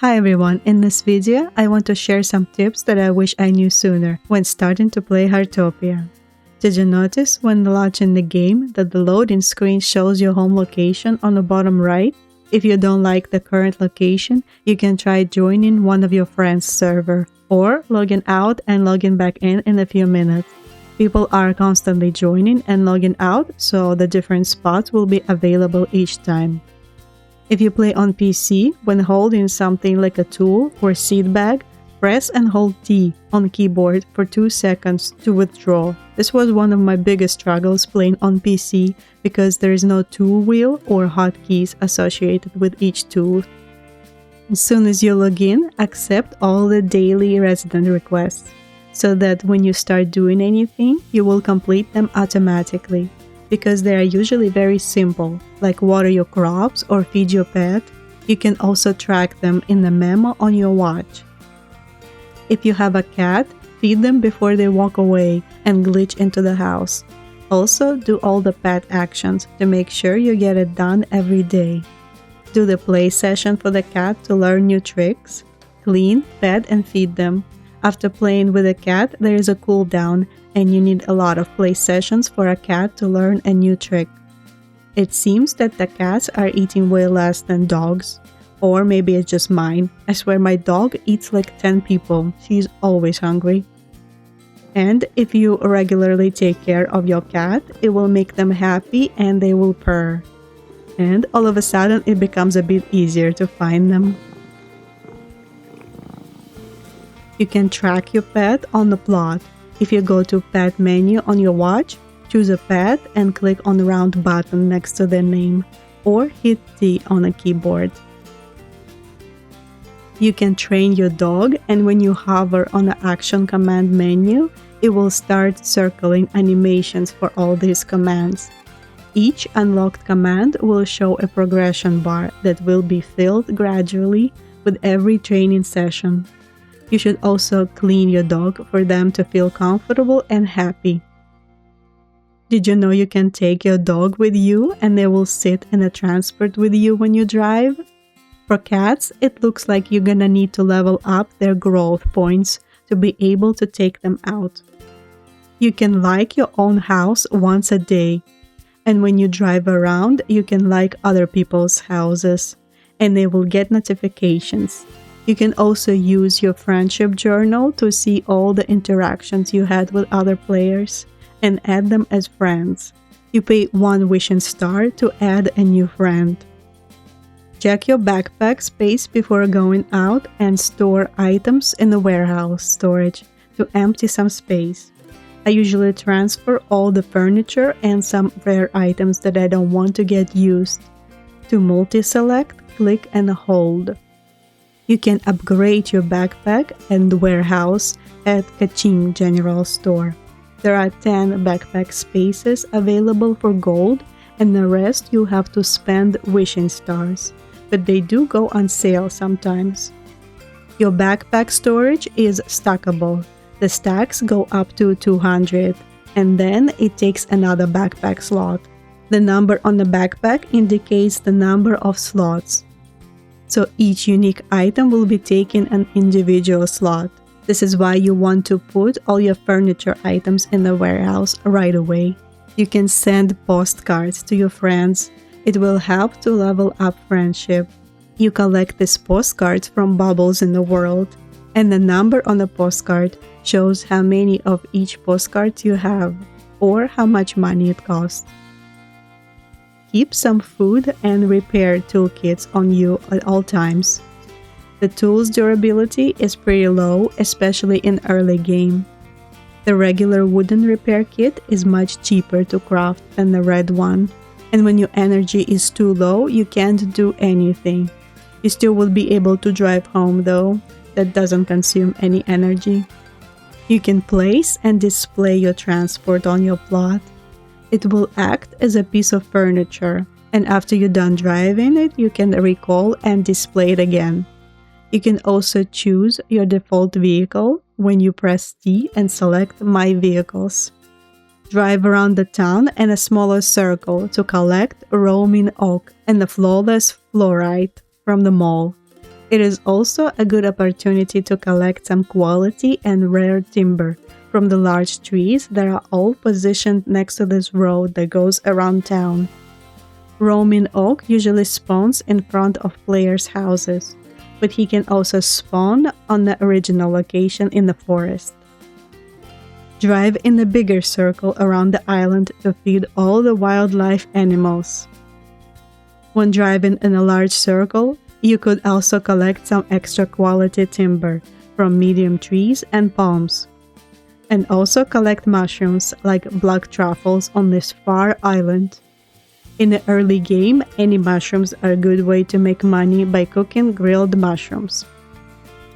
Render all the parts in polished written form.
Hi everyone, in this video, I want to share some tips that I wish I knew sooner when starting to play Heartopia. Did you notice when launching the game that the loading screen shows your home location on the bottom right? If you don't like the current location, you can try joining one of your friends' server or logging out and logging back in a few minutes. People are constantly joining and logging out, so the different spots will be available each time. If you play on PC, when holding something like a tool or seed bag, press and hold T on keyboard for 2 seconds to withdraw. This was one of my biggest struggles playing on PC because there is no tool wheel or hotkeys associated with each tool. As soon as you log in, accept all the daily resident requests, so that when you start doing anything, you will complete them automatically. Because they are usually very simple, like water your crops or feed your pet. You can also track them in the memo on your watch. If you have a cat, feed them before they walk away and glitch into the house. Also, do all the pet actions to make sure you get it done every day. Do the play session for the cat to learn new tricks. Clean, pet, and feed them. After playing with a cat, there is a cooldown, and you need a lot of play sessions for a cat to learn a new trick. It seems that the cats are eating way less than dogs. Or maybe it's just mine. I swear my dog eats like 10 people. She's always hungry. And if you regularly take care of your cat, it will make them happy and they will purr. And all of a sudden it becomes a bit easier to find them. You can track your pet on the plot. If you go to Pet menu on your watch, choose a pet and click on the round button next to their name, or hit T on a keyboard. You can train your dog, and when you hover on the action command menu, it will start circling animations for all these commands. Each unlocked command will show a progression bar that will be filled gradually with every training session. You should also clean your dog for them to feel comfortable and happy. Did you know you can take your dog with you and they will sit in a transport with you when you drive? For cats, it looks like you're gonna need to level up their growth points to be able to take them out. You can like your own house once a day, and when you drive around, you can like other people's houses, and they will get notifications. You can also use your friendship journal to see all the interactions you had with other players and add them as friends. You pay 1 wishing star to add a new friend. Check your backpack space before going out and store items in the warehouse storage to empty some space. I usually transfer all the furniture and some rare items that I don't want to get used. To multi-select, click and hold. You can upgrade your backpack and warehouse at Kaching General Store. There are 10 backpack spaces available for gold, and the rest you have to spend wishing stars, but they do go on sale sometimes. Your backpack storage is stackable. The stacks go up to 200, and then it takes another backpack slot. The number on the backpack indicates the number of slots. So each unique item will be taking an individual slot. This is why you want to put all your furniture items in the warehouse right away. You can send postcards to your friends. It will help to level up friendship. You collect these postcards from bubbles in the world, and the number on the postcard shows how many of each postcard you have or how much money it costs. Keep some food and repair toolkits on you at all times. The tool's durability is pretty low, especially in early game. The regular wooden repair kit is much cheaper to craft than the red one, and when your energy is too low, you can't do anything. You still will be able to drive home though. That doesn't consume any energy. You can place and display your transport on your plot. It will act as a piece of furniture, and after you're done driving it, you can recall and display it again. You can also choose your default vehicle when you press T and select My Vehicles. Drive around the town in a smaller circle to collect roaming oak and the flawless fluorite from the mall. It is also a good opportunity to collect some quality and rare timber from the large trees that are all positioned next to this road that goes around town. Roaming oak usually spawns in front of players' houses, but he can also spawn on the original location in the forest. Drive in the bigger circle around the island to feed all the wildlife animals. When driving in a large circle, you could also collect some extra quality timber from medium trees and palms, and also collect mushrooms like black truffles on this far island. In the early game, any mushrooms are a good way to make money by cooking grilled mushrooms.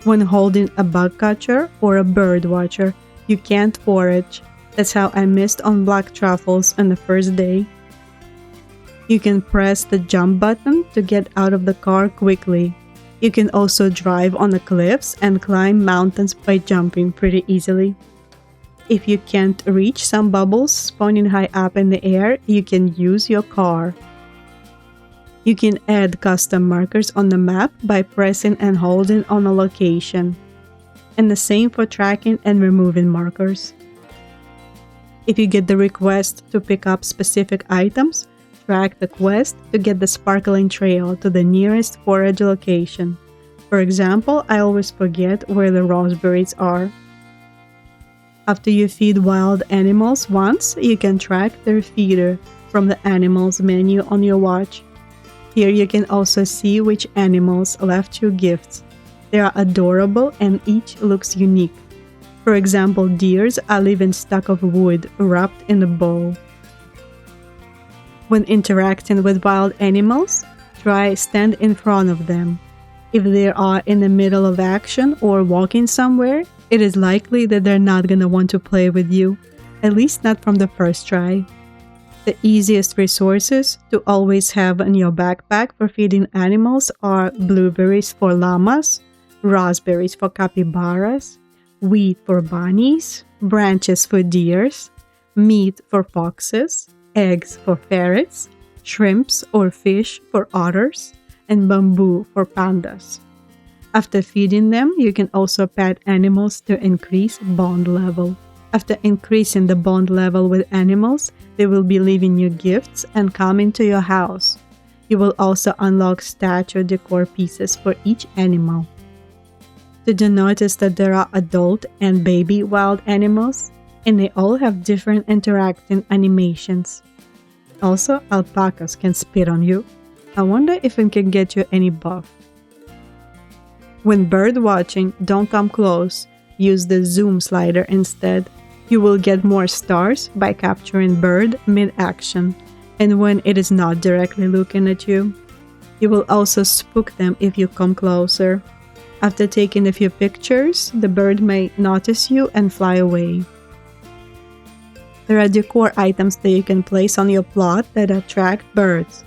When holding a bug catcher or a bird watcher, you can't forage. That's how I missed on black truffles on the first day. You can press the jump button to get out of the car quickly. You can also drive on the cliffs and climb mountains by jumping pretty easily. If you can't reach some bubbles spawning high up in the air, you can use your car. You can add custom markers on the map by pressing and holding on a location. And the same for tracking and removing markers. If you get the request to pick up specific items, track the quest to get the sparkling trail to the nearest forage location. For example, I always forget where the raspberries are. After you feed wild animals once, you can track their feeder from the animals menu on your watch. Here you can also see which animals left you gifts. They are adorable and each looks unique. For example, deers are living stack of wood wrapped in a bow. When interacting with wild animals, try stand in front of them. If they are in the middle of action or walking somewhere, it is likely that they're not gonna want to play with you, at least not from the first try. The easiest resources to always have in your backpack for feeding animals are blueberries for llamas, raspberries for capybaras, wheat for bunnies, branches for deers, meat for foxes, eggs for ferrets, shrimps or fish for otters, and bamboo for pandas. After feeding them, you can also pet animals to increase bond level. After increasing the bond level with animals, they will be leaving you gifts and coming to your house. You will also unlock statue decor pieces for each animal. Did you notice that there are adult and baby wild animals? And they all have different interacting animations. Also, alpacas can spit on you. I wonder if it can get you any buff. When bird watching, don't come close. Use the zoom slider instead. You will get more stars by capturing bird mid-action, and when it is not directly looking at you. You will also spook them if you come closer. After taking a few pictures, the bird may notice you and fly away. There are decor items that you can place on your plot that attract birds.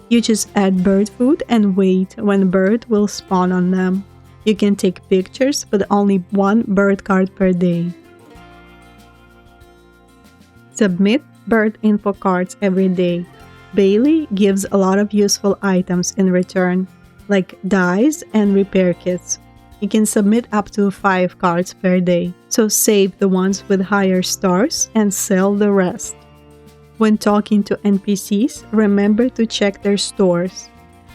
You just add bird food and wait when bird will spawn on them. You can take pictures with only one bird card per day. Submit bird info cards every day. Bailey gives a lot of useful items in return, like dyes and repair kits. You can submit up to 5 cards per day, so save the ones with higher stars and sell the rest. When talking to NPCs, remember to check their stores.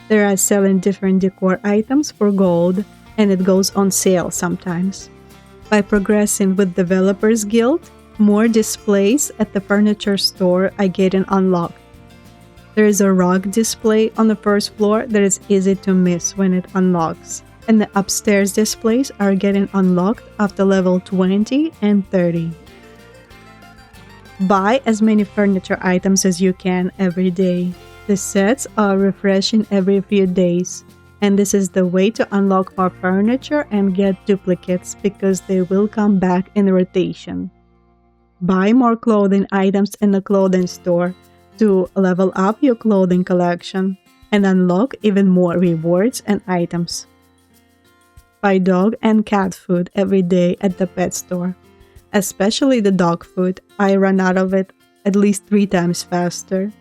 They are selling different decor items for gold, and it goes on sale sometimes. By progressing with Developers Guild, more displays at the furniture store are getting unlocked. There is a rug display on the first floor that is easy to miss when it unlocks, and the upstairs displays are getting unlocked after level 20 and 30. Buy as many furniture items as you can every day. The sets are refreshing every few days, and this is the way to unlock more furniture and get duplicates because they will come back in rotation. Buy more clothing items in the clothing store to level up your clothing collection and unlock even more rewards and items. Buy dog and cat food every day at the pet store. Especially the dog food, I run out of it at least 3 times faster.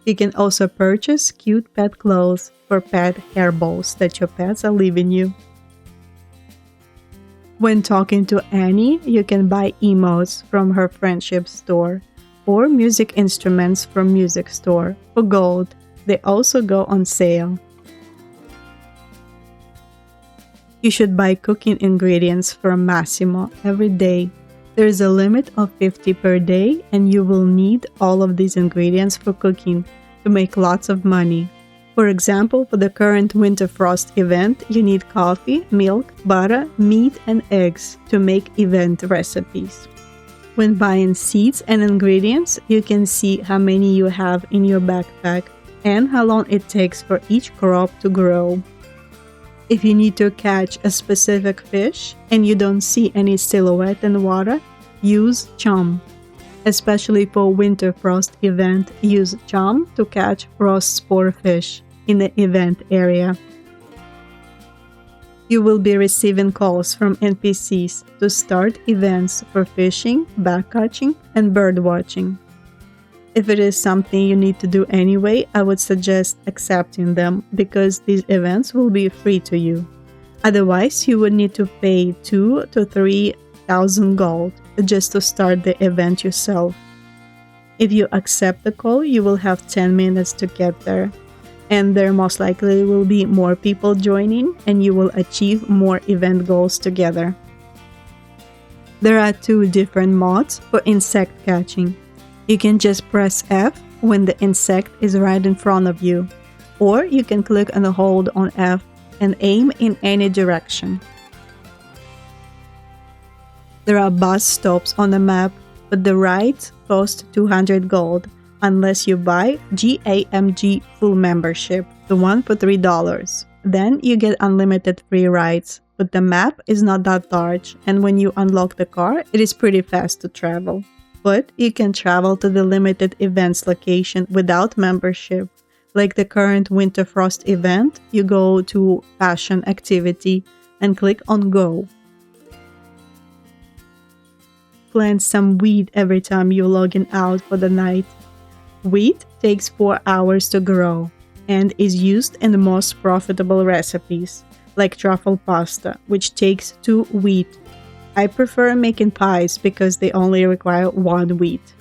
You can also purchase cute pet clothes for pet hairballs that your pets are leaving you. When talking to Annie, you can buy emotes from her friendship store or music instruments from music store for gold. They also go on sale. You should buy cooking ingredients from Massimo every day. There is a limit of 50 per day, and you will need all of these ingredients for cooking to make lots of money. For example, for the current Winter Frost event, you need coffee, milk, butter, meat, and eggs to make event recipes. When buying seeds and ingredients, you can see how many you have in your backpack and how long it takes for each crop to grow. If you need to catch a specific fish and you don't see any silhouette in water, use chum. Especially for Winter Frost event, use chum to catch frost spore fish in the event area. You will be receiving calls from NPCs to start events for fishing, backcatching, and birdwatching. If it is something you need to do anyway, I would suggest accepting them because these events will be free to you. Otherwise, you would need to pay 2,000 to 3,000 gold just to start the event yourself. If you accept the call, you will have 10 minutes to get there. And there most likely will be more people joining, and you will achieve more event goals together. There are 2 different modes for insect catching. You can just press F when the insect is right in front of you, or you can click and hold on F and aim in any direction. There are bus stops on the map, but the rides cost 200 gold unless you buy GAMG full membership, the one for $3. Then you get unlimited free rides, but the map is not that large, and when you unlock the car, it is pretty fast to travel. But you can travel to the limited events location without membership. Like the current Winter Frost event, you go to Passion Activity and click on Go. Plant some wheat every time you log in out for the night. Wheat takes 4 hours to grow and is used in the most profitable recipes, like truffle pasta, which takes 2 wheat. I prefer making pies because they only require 1 wheat.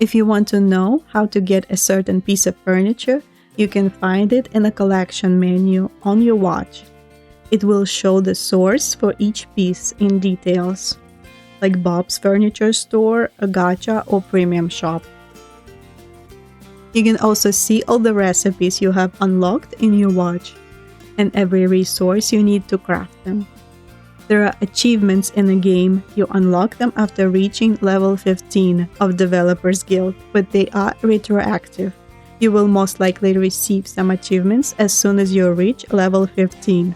If you want to know how to get a certain piece of furniture, you can find it in the collection menu on your watch. It will show the source for each piece in details, like Bob's Furniture Store, a gacha, or premium shop. You can also see all the recipes you have unlocked in your watch, and every resource you need to craft them. There are achievements in the game. You unlock them after reaching level 15 of Developers Guild, but they are retroactive. You will most likely receive some achievements as soon as you reach level 15.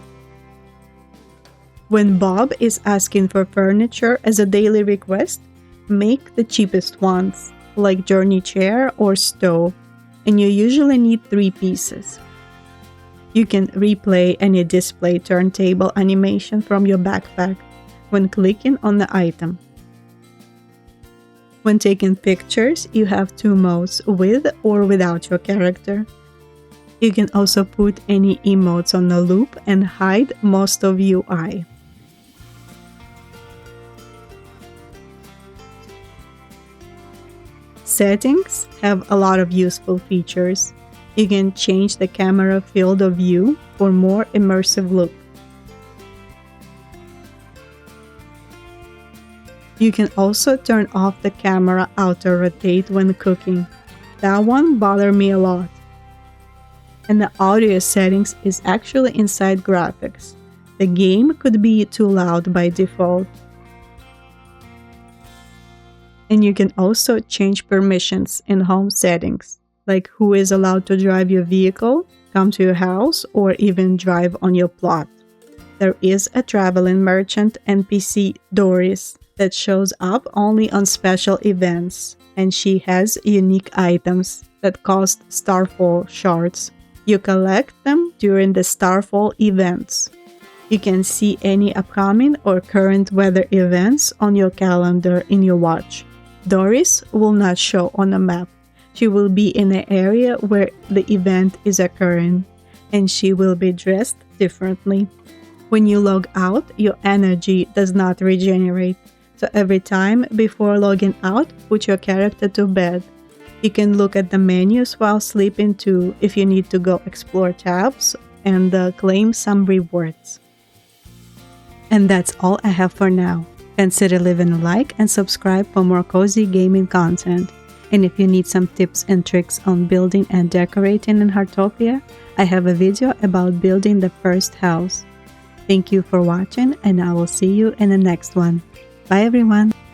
When Bob is asking for furniture as a daily request, make the cheapest ones, like journey chair or stove, and you usually need 3 pieces. You can replay any display turntable animation from your backpack when clicking on the item. When taking pictures, you have 2 modes, with or without your character. You can also put any emotes on the loop and hide most of UI. Settings have a lot of useful features. You can change the camera field of view for more immersive look. You can also turn off the camera auto rotate when cooking. That one bothered me a lot. And the audio settings is actually inside graphics. The game could be too loud by default. And you can also change permissions in home settings, like who is allowed to drive your vehicle, come to your house, or even drive on your plot. There is a traveling merchant NPC, Doris, that shows up only on special events, and she has unique items that cost Starfall shards. You collect them during the Starfall events. You can see any upcoming or current weather events on your calendar in your watch. Doris will not show on a map. She will be in an area where the event is occurring, and she will be dressed differently. When you log out, your energy does not regenerate. So every time before logging out, put your character to bed. You can look at the menus while sleeping too if you need to go explore tabs and claim some rewards. And that's all I have for now. Consider leaving a like and subscribe for more cozy gaming content. And if you need some tips and tricks on building and decorating in Heartopia, I have a video about building the first house. Thank you for watching, and I will see you in the next one. Bye everyone!